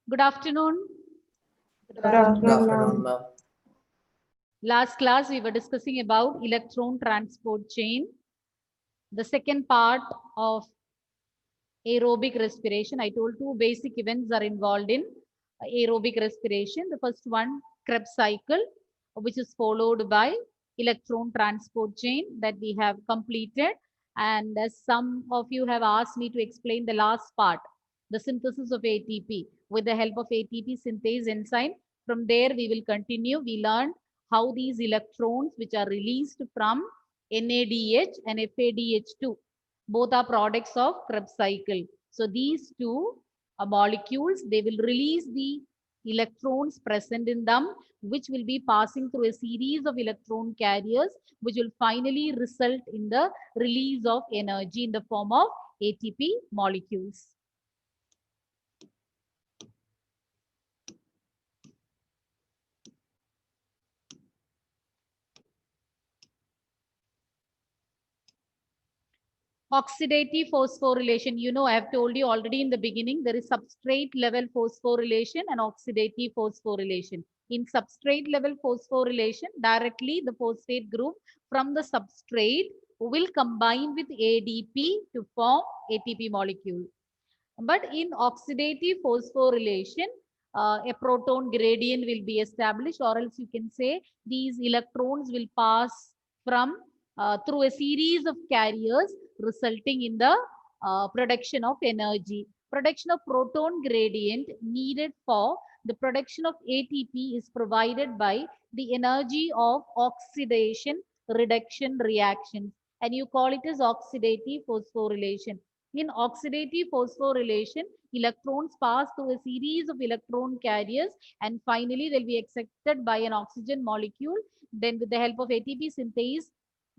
Good afternoon. Good afternoon, ma'am. Last class we were discussing about electron transport chain. The second part of aerobic respiration. I told two basic events are involved in aerobic respiration. The first one, Krebs cycle, which is followed by electron transport chain that we have completed. And as some of you have asked me to explain the last part, the synthesis of ATP with the help of ATP synthase enzyme. From there, we will continue. We learned how these electrons, which are released from NADH and FADH2, both are products of Krebs cycle. So these two molecules, they will release the electrons present in them, which will be passing through a series of electron carriers, which will finally result in the release of energy in the form of ATP molecules. Oxidative phosphorylation, you know, I have told you already in the beginning, there is substrate level phosphorylation and oxidative phosphorylation. In substrate level phosphorylation, directly the phosphate group from the substrate will combine with ADP to form ATP molecule. But in oxidative phosphorylation, a proton gradient will be established, or else you can say these electrons will pass from through a series of carriers, resulting in the production of energy. Production of proton gradient needed for the production of ATP is provided by the energy of oxidation reduction reactions, and you call it as oxidative phosphorylation. In oxidative phosphorylation, electrons pass through a series of electron carriers and finally they'll be accepted by an oxygen molecule. Then with the help of ATP synthase,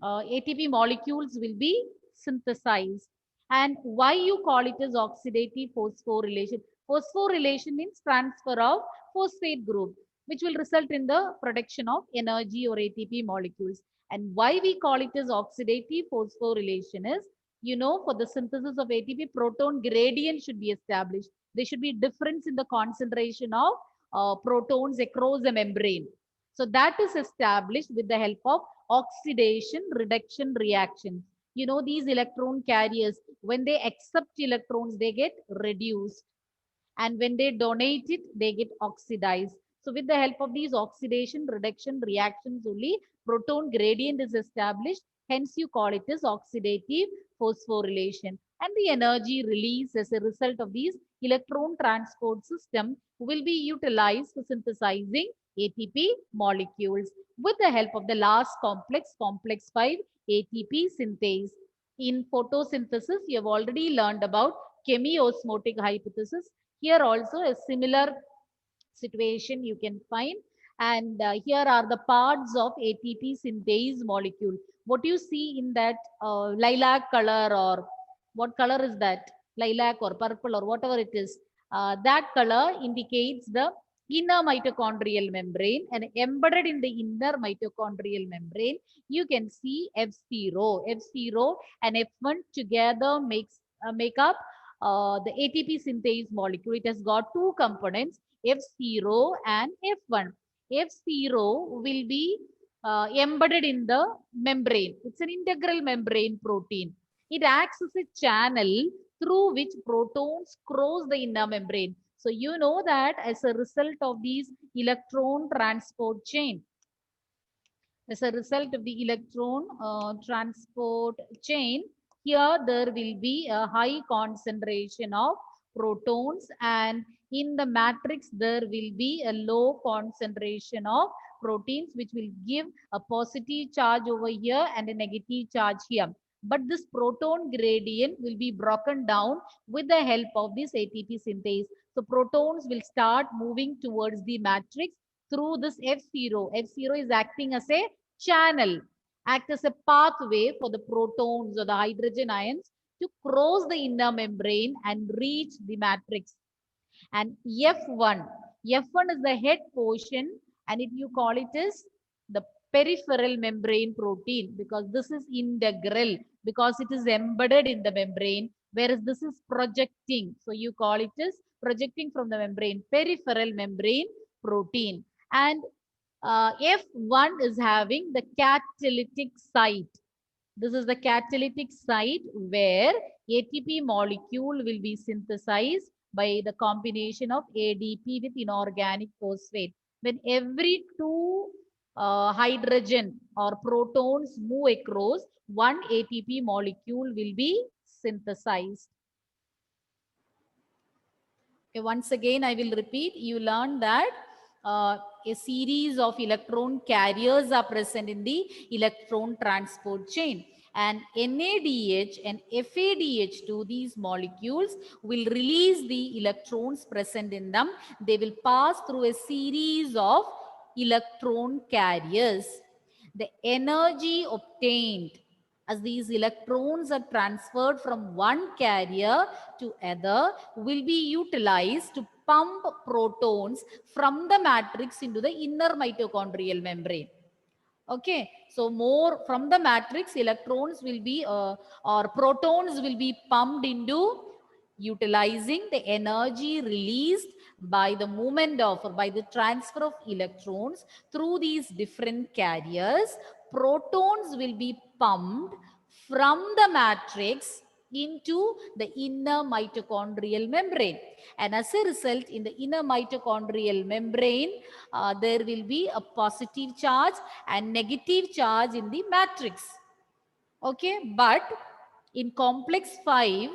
ATP molecules will be synthesized. And why you call it as oxidative phosphorylation? Phosphorylation means transfer of phosphate group, which will result in the production of energy or ATP molecules. And why we call it as oxidative phosphorylation is, you know, for the synthesis of ATP, proton gradient should be established. There should be difference in the concentration of protons across the membrane. So that is established with the help of oxidation reduction reactions. You know, these electron carriers, when they accept electrons, they get reduced. And when they donate it, they get oxidized. So with the help of these oxidation reduction reactions only, proton gradient is established. Hence you call it as oxidative phosphorylation. And the energy released as a result of these electron transport system will be utilized for synthesizing ATP molecules with the help of the last complex, complex 5, ATP synthase. In photosynthesis, you have already learned about chemiosmotic hypothesis. Here also a similar situation you can find. And here are the parts of ATP synthase molecule. What you see in that lilac color, or what color is that? Lilac or purple or whatever it is. That color indicates the inner mitochondrial membrane, and embedded in the inner mitochondrial membrane, you can see F0. F0 and F1 together make up the ATP synthase molecule. It has got two components, F0 and F1. F0 will be embedded in the membrane. It's an integral membrane protein. It acts as a channel through which protons cross the inner membrane. So you know that as a result of these electron transport chain, as a result of the electron transport chain, here there will be a high concentration of protons, and in the matrix there will be a low concentration of proteins, which will give a positive charge over here and a negative charge here. But this proton gradient will be broken down with the help of this ATP synthase. So protons will start moving towards the matrix through this F0. F0 is acting as a channel, act as a pathway for the protons or the hydrogen ions to cross the inner membrane and reach the matrix. And F1 is the head portion, and if you call it as the peripheral membrane protein, because this is integral, because it is embedded in the membrane, whereas this is projecting. So you call it as projecting from the membrane, peripheral membrane protein. And F1 is having the catalytic site. This is the catalytic site where ATP molecule will be synthesized by the combination of ADP with inorganic phosphate. When every two hydrogen or protons move across, one ATP molecule will be synthesized. Okay, once again, I will repeat. You learned that a series of electron carriers are present in the electron transport chain. And NADH and FADH2, these molecules will release the electrons present in them. They will pass through a series of electron carriers. The energy obtained as these electrons are transferred from one carrier to other will be utilized to pump protons from the matrix into the inner mitochondrial membrane. Okay, so more from the matrix, electrons will be or protons will be pumped into, utilizing the energy released by the movement of or by the transfer of electrons through these different carriers. Protons will be pumped from the matrix into the inner mitochondrial membrane. And as a result, in the inner mitochondrial membrane, there will be a positive charge and negative charge in the matrix. Okay, but in complex 5,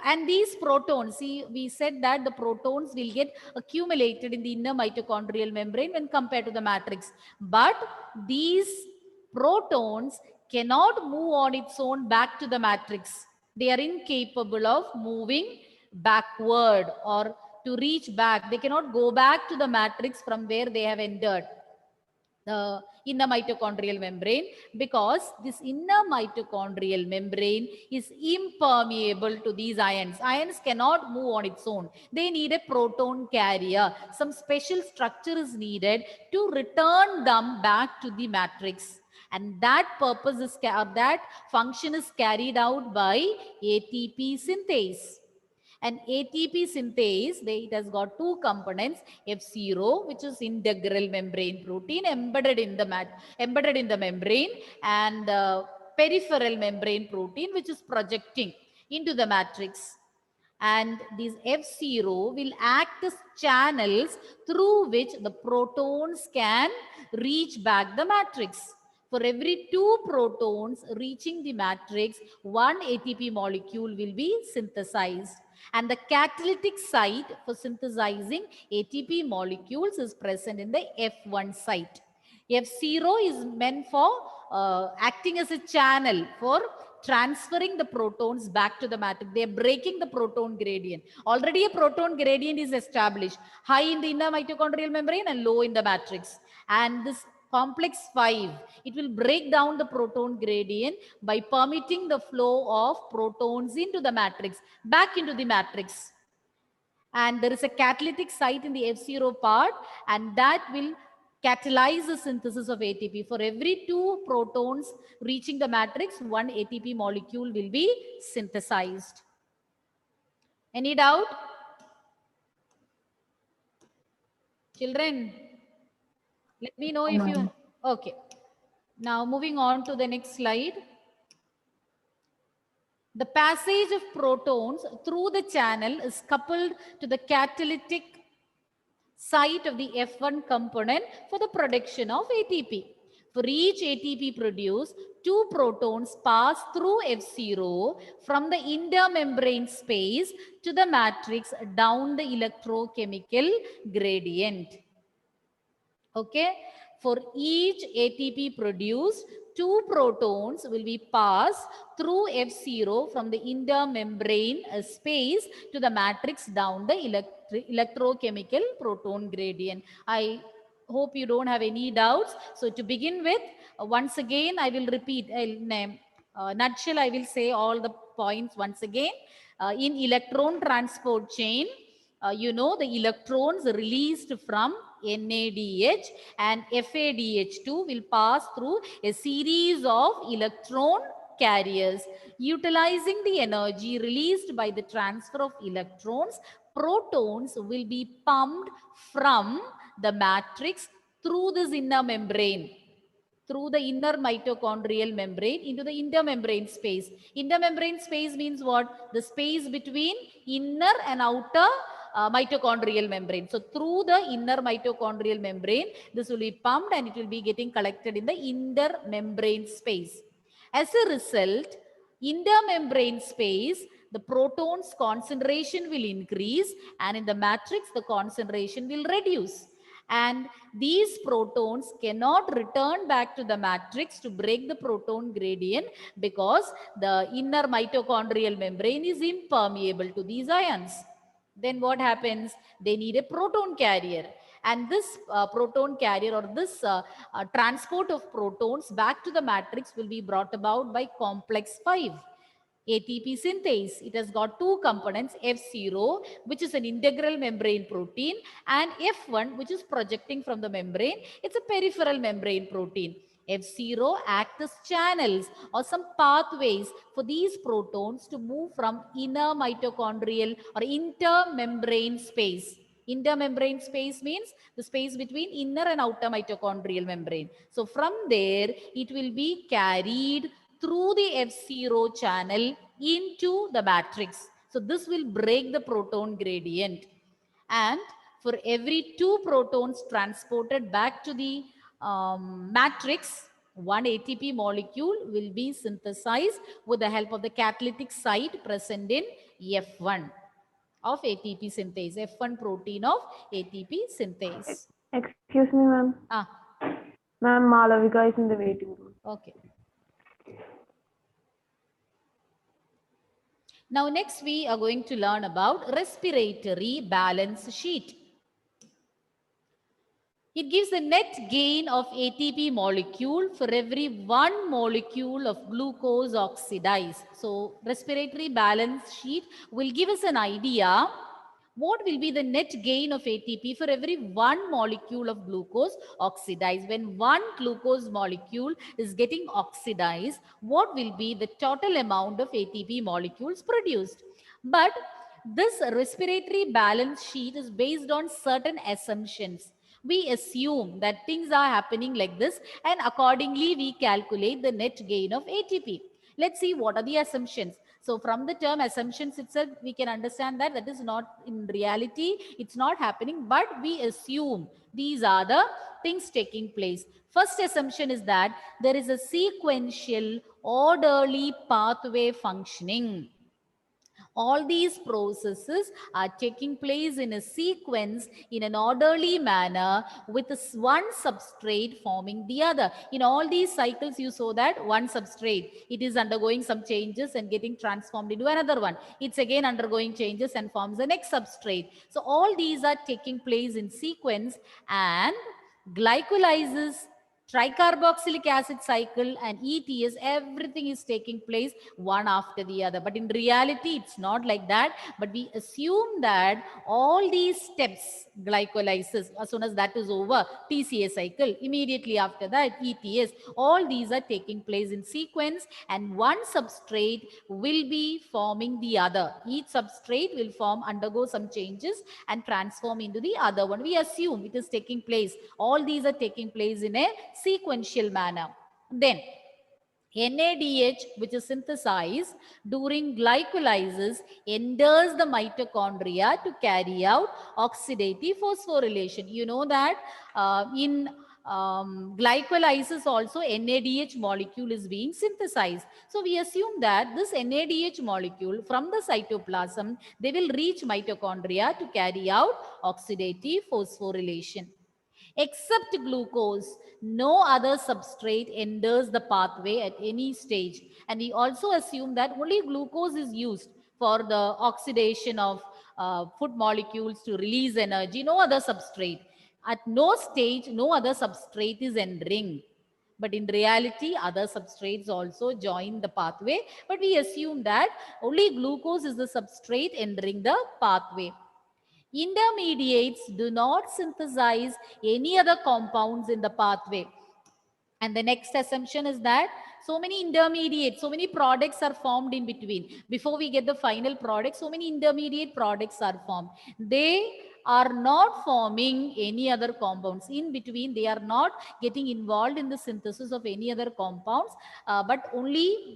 and these protons, see, we said that the protons will get accumulated in the inner mitochondrial membrane when compared to the matrix. But these protons cannot move on its own back to the matrix. They are incapable of moving backward or to reach back. They cannot go back to the matrix from where they have entered the inner mitochondrial membrane, because this inner mitochondrial membrane is impermeable to these ions. Ions cannot move on its own. They need a proton carrier. Some special structure is needed to return them back to the matrix. And that purpose is, that function is carried out by ATP synthase. And ATP synthase, it has got two components, F0, which is integral membrane protein embedded in the membrane, and peripheral membrane protein, which is projecting into the matrix. And these F0 will act as channels through which the protons can reach back the matrix. For every two protons reaching the matrix, one ATP molecule will be synthesized. And the catalytic site for synthesizing ATP molecules is present in the F1 site. F0 is meant for acting as a channel for transferring the protons back to the matrix. They are breaking the proton gradient. Already a proton gradient is established, high in the inner mitochondrial membrane and low in the matrix. And this complex 5, it will break down the proton gradient by permitting the flow of protons into the matrix, back into the matrix. And there is a catalytic site in the F0 part, and that will catalyze the synthesis of ATP. For every two protons reaching the matrix, one ATP molecule will be synthesized. Any doubt? Children, let me know if you... Okay. Now moving on to the next slide. The passage of protons through the channel is coupled to the catalytic site of the F1 component for the production of ATP. For each ATP produced, two protons pass through F0 from the intermembrane space to the matrix down the electrochemical gradient. Okay, for each ATP produced, two protons will be passed through F0 from the intermembrane space to the matrix down the electrochemical proton gradient. I hope you don't have any doubts. So to begin with, once again, I will repeat, nutshell, I will say all the points once again. In electron transport chain, you know, the electrons released from NADH and FADH2 will pass through a series of electron carriers. Utilizing the energy released by the transfer of electrons, protons will be pumped from the matrix through this inner membrane, through the inner mitochondrial membrane into the intermembrane space. Intermembrane space means what? The space between inner and outer mitochondrial membrane. So through the inner mitochondrial membrane, this will be pumped and it will be getting collected in the intermembrane space. As a result, intermembrane space, the proton's concentration will increase, and in the matrix, the concentration will reduce. And these protons cannot return back to the matrix to break the proton gradient because the inner mitochondrial membrane is impermeable to these ions. Then what happens? They need a proton carrier. And this proton carrier, or this transport of protons back to the matrix, will be brought about by complex 5. ATP synthase. It has got two components, F0, which is an integral membrane protein, and F1, which is projecting from the membrane. It's a peripheral membrane protein. F0 act as channels or some pathways for these protons to move from inner mitochondrial or intermembrane space. Intermembrane space means the space between inner and outer mitochondrial membrane. So from there, it will be carried through the F0 channel into the matrix. So this will break the proton gradient. And for every 2 protons transported back to the matrix, 1 ATP molecule will be synthesized with the help of the catalytic site present in F1 of ATP synthase, F1 protein of ATP synthase. Excuse me, ma'am. Ma'am, Malavika is in the waiting room. Okay. Now next we are going to learn about respiratory balance sheet. It gives a net gain of ATP molecule for every 1 molecule of glucose oxidized. So respiratory balance sheet will give us an idea what will be the net gain of ATP for every 1 molecule of glucose oxidized. When 1 glucose molecule is getting oxidized, what will be the total amount of ATP molecules produced? But this respiratory balance sheet is based on certain assumptions. We assume that things are happening like this, and accordingly we calculate the net gain of ATP. Let's see what are the assumptions. So from the term assumptions itself, we can understand that that is not in reality, it's not happening, but we assume these are the things taking place. First assumption is that there is a sequential orderly pathway functioning. All these processes are taking place in a sequence in an orderly manner with one substrate forming the other. In all these cycles, you saw that one substrate, it is undergoing some changes and getting transformed into another one. It's again undergoing changes and forms the next substrate. So all these are taking place in sequence, and glycolysis, tricarboxylic acid cycle, and ETS, everything is taking place one after the other. But in reality, it's not like that. But we assume that all these steps, glycolysis, as soon as that is over, TCA cycle, immediately after that, ETS, all these are taking place in sequence, and one substrate will be forming the other. Each substrate will undergo some changes and transform into the other one. We assume it is taking place. All these are taking place in a sequential manner. Then NADH, which is synthesized during glycolysis, enters the mitochondria to carry out oxidative phosphorylation. You know that in glycolysis also NADH molecule is being synthesized. So we assume that this NADH molecule from the cytoplasm, they will reach mitochondria to carry out oxidative phosphorylation. Except glucose, no other substrate enters the pathway at any stage. And we also assume that only glucose is used for the oxidation of food molecules to release energy, no other substrate. At no stage, no other substrate is entering. But in reality, other substrates also join the pathway. But we assume that only glucose is the substrate entering the pathway. Intermediates do not synthesize any other compounds in the pathway. And the next assumption is that so many intermediate, so many products are formed in between. Before we get the final product, so many intermediate products are formed. They are not forming any other compounds. In between, they are not getting involved in the synthesis of any other compounds, but only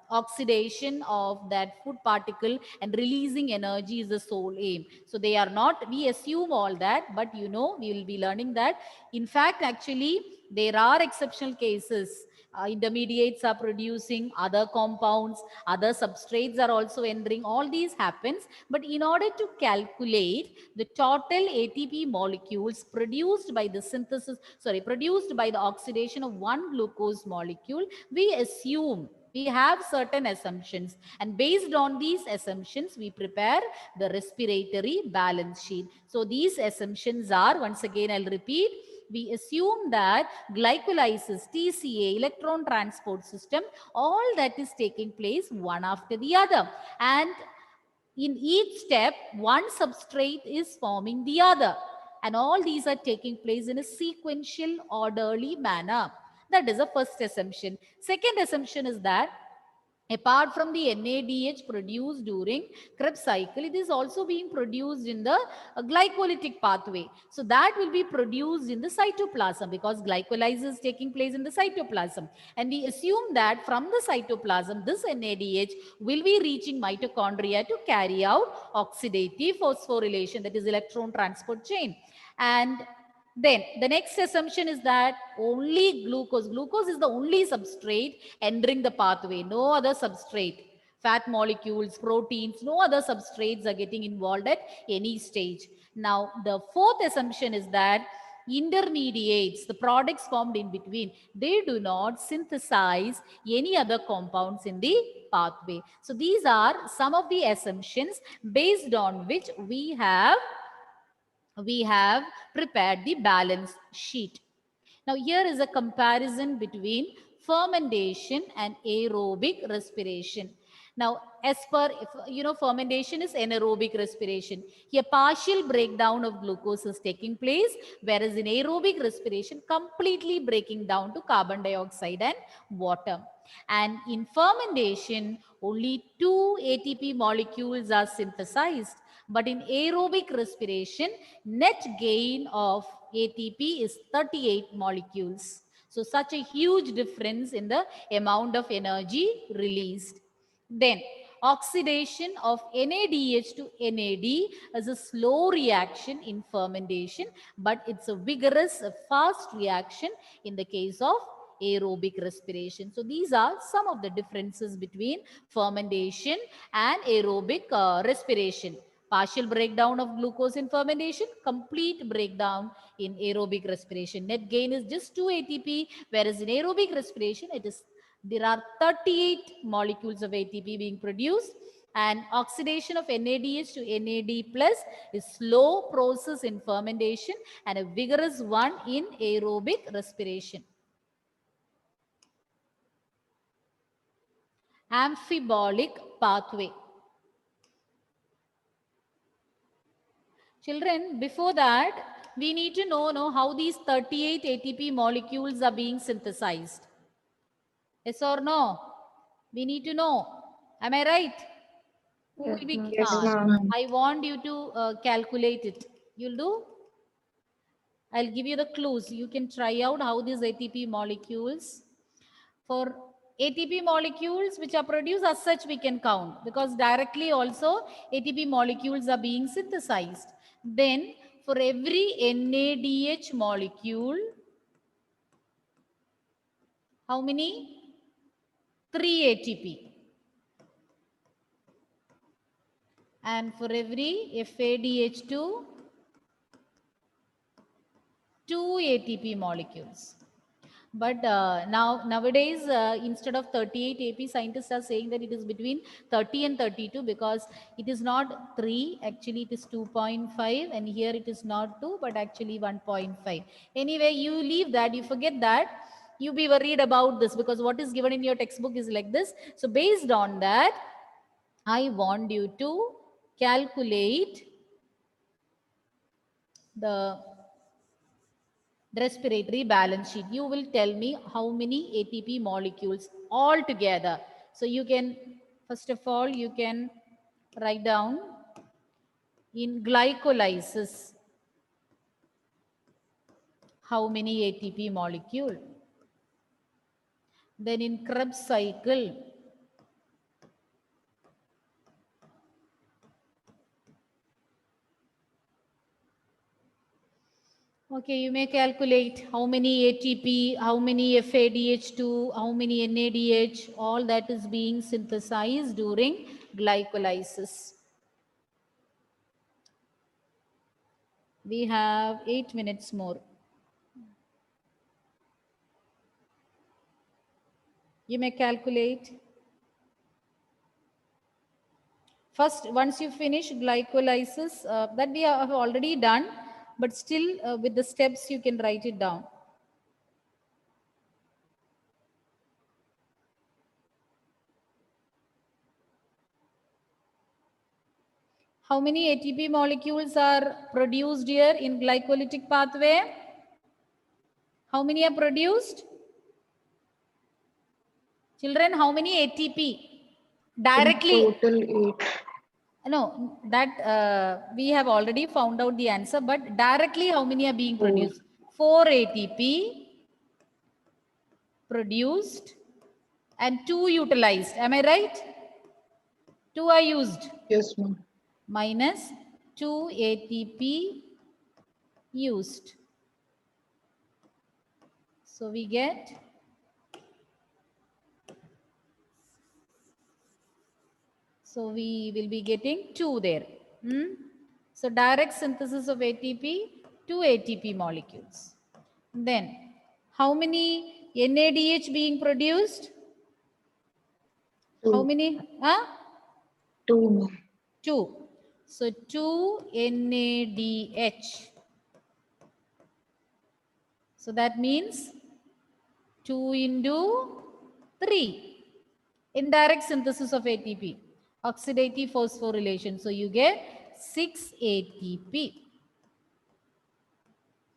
oxidation of that food particle and releasing energy is the sole aim. So they are not, we assume all that, but we will be learning that in fact actually there are exceptional cases. Intermediates are producing other compounds, other substrates are also entering, all these happens. But in order to calculate the total ATP molecules produced by the synthesis, produced by the oxidation of one glucose molecule, we assume, we have certain assumptions, and based on these assumptions we prepare the respiratory balance sheet. So these assumptions are, once again I'll repeat, we assume that glycolysis, TCA, electron transport system, all that is taking place one after the other, and in each step one substrate is forming the other, and all these are taking place in a sequential orderly manner. That is the first assumption. Second assumption is that apart from the NADH produced during Krebs cycle, it is also being produced in the glycolytic pathway. So that will be produced in the cytoplasm because glycolysis is taking place in the cytoplasm. And we assume that from the cytoplasm, this NADH will be reaching mitochondria to carry out oxidative phosphorylation, that is electron transport chain. And then the next assumption is that only glucose is the only substrate entering the pathway, no other substrate. Fat molecules, proteins, no other substrates are getting involved at any stage. Now, the fourth assumption is that intermediates, the products formed in between, they do not synthesize any other compounds in the pathway. So these are some of the assumptions based on which we have prepared the balance sheet. Now here is a comparison between fermentation and aerobic respiration. Now, as per, fermentation is anaerobic respiration. Here, partial breakdown of glucose is taking place, whereas in aerobic respiration, completely breaking down to carbon dioxide and water. And in fermentation, only 2 ATP molecules are synthesized. But in aerobic respiration, net gain of ATP is 38 molecules. So such a huge difference in the amount of energy released. Then oxidation of NADH to NAD is a slow reaction in fermentation, but it's a vigorous, fast reaction in the case of aerobic respiration. So these are some of the differences between fermentation and aerobic respiration. Partial breakdown of glucose in fermentation, complete breakdown in aerobic respiration. Net gain is just 2 ATP, whereas in aerobic respiration, there are 38 molecules of ATP being produced, and oxidation of NADH to NAD plus is slow process in fermentation and a vigorous one in aerobic respiration. Amphibolic pathway. Children, before that, we need to know how these 38 ATP molecules are being synthesized. Yes or no? We need to know. Am I right? Yes, ma'am. I want you to calculate it. You'll do? I'll give you the clues. You can try out how these ATP molecules. For ATP molecules which are produced as such we can count, because directly also ATP molecules are being synthesized. Then for every NADH molecule, how many? 3 ATP. And for every FADH2, 2 ATP molecules. But nowadays, instead of 38 AP, scientists are saying that it is between 30 and 32 because it is not 3, actually it is 2.5, and here it is not 2, but actually 1.5. Anyway, you leave that, you forget that. You be worried about this because what is given in your textbook is like this. So based on that, I want you to calculate the respiratory balance sheet. You will tell me how many ATP molecules. all together. So you can, first of all, you can write down in glycolysis how many ATP molecule. Then in Krebs cycle, okay, you may calculate how many ATP, how many FADH2, how many NADH, all that is being synthesized during glycolysis. We have 8 minutes more. You may calculate. First, once you finish glycolysis, that we have already done, but still with the steps you can write it down. How many ATP molecules are produced here in glycolytic pathway? How many are produced? Children, how many ATP? Directly. In total 8. No, that we have already found out the answer, but directly how many are being produced? 4 ATP produced and 2 utilized. Am I right? 2 are used. Yes, ma'am. Minus 2 ATP used. So we get we will be getting 2 there. So direct synthesis of ATP, 2 ATP molecules. Then how many NADH being produced? 2. How many? 2. 2. So 2 NADH. So that means 2 into 3. Indirect synthesis of ATP. Oxidative phosphorylation. So you get 6 ATP.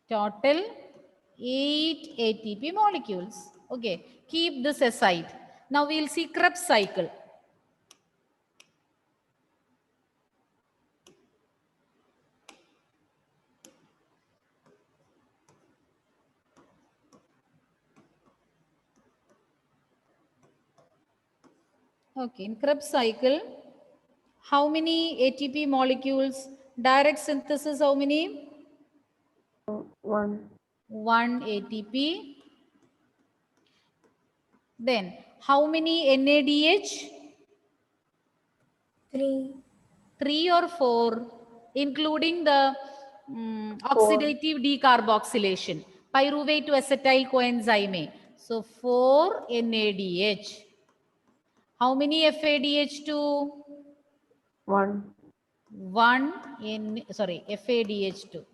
Total 8 ATP molecules. Okay, keep this aside. Now we'll see Krebs cycle. Okay, in Krebs cycle, how many ATP molecules? Direct synthesis, how many? 1. 1 ATP. Then, how many NADH? 3. 3 or 4, including the oxidative decarboxylation, pyruvate to acetyl coenzyme. So 4 NADH. How many FADH2? 1. 1 FADH2.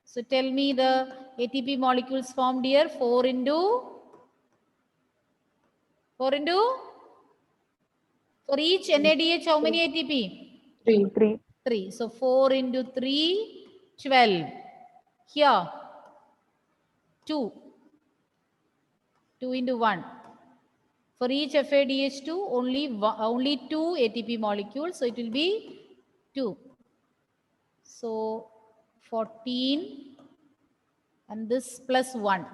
So tell me the ATP molecules formed here. 4 into for each NADH, how many ATP? 3. 3. So 4 into 3, 12. Here, 2. 2 into 1. For each FADH2, only 2 ATP molecules. So it will be 2. So 14 and this plus 1.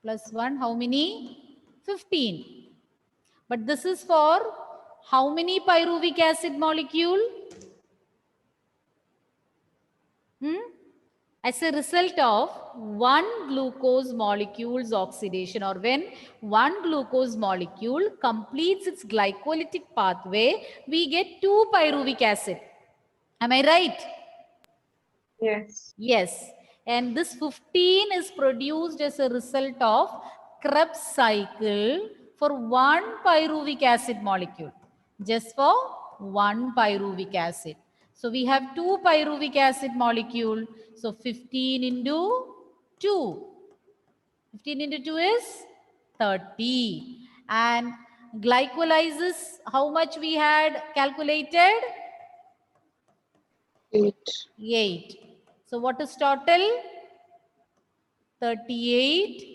Plus 1, how many? 15. But this is for how many pyruvic acid molecule? As a result of one glucose molecule's oxidation, or when one glucose molecule completes its glycolytic pathway, we get 2 pyruvic acid. Am I right? Yes. Yes. And this 15 is produced as a result of Krebs cycle for one pyruvic acid molecule. Just for one pyruvic acid. So we have 2 pyruvic acid molecule. So 15 into 2. 15 into 2 is 30. And glycolysis, how much we had calculated? 8. 8. So what is total? 38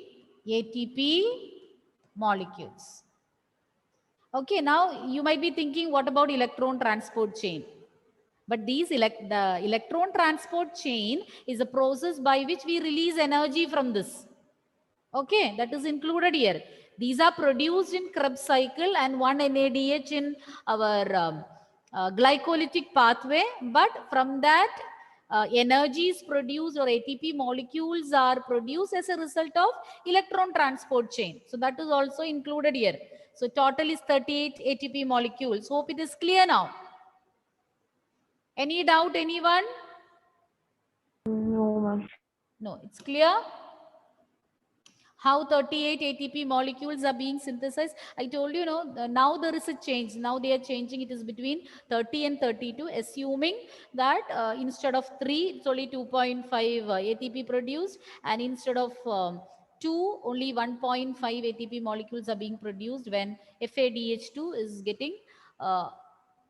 ATP molecules. Okay, now you might be thinking, what about electron transport chain? But the electron transport chain is a process by which we release energy from this. Okay, that is included here. These are produced in Krebs cycle and 1 NADH in our glycolytic pathway. But from that, energy is produced, or ATP molecules are produced as a result of electron transport chain. So that is also included here. So total is 38 ATP molecules. Hope it is clear now. Any doubt, anyone? No, ma'am. No, it's clear. How 38 ATP molecules are being synthesized. I told you, now there is a change. Now they are changing. It is between 30 and 32, assuming that instead of 3, it's only 2.5 ATP produced, and instead of 2, only 1.5 ATP molecules are being produced when FADH2 is getting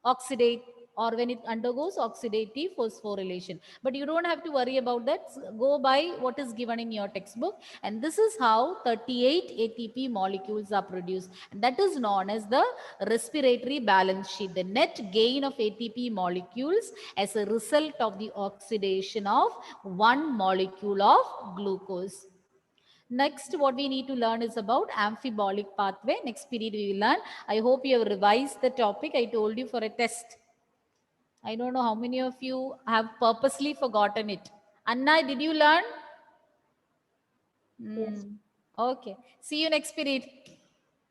oxidate, or when it undergoes oxidative phosphorylation. But you don't have to worry about that. Go by what is given in your textbook. And this is how 38 ATP molecules are produced. And that is known as the respiratory balance sheet, the net gain of ATP molecules as a result of the oxidation of one molecule of glucose. Next, what we need to learn is about amphibolic pathway. Next period we will learn. I hope you have revised the topic I told you for a test. I don't know how many of you have purposely forgotten it. Anna, did you learn? Yes. Okay. See you next period.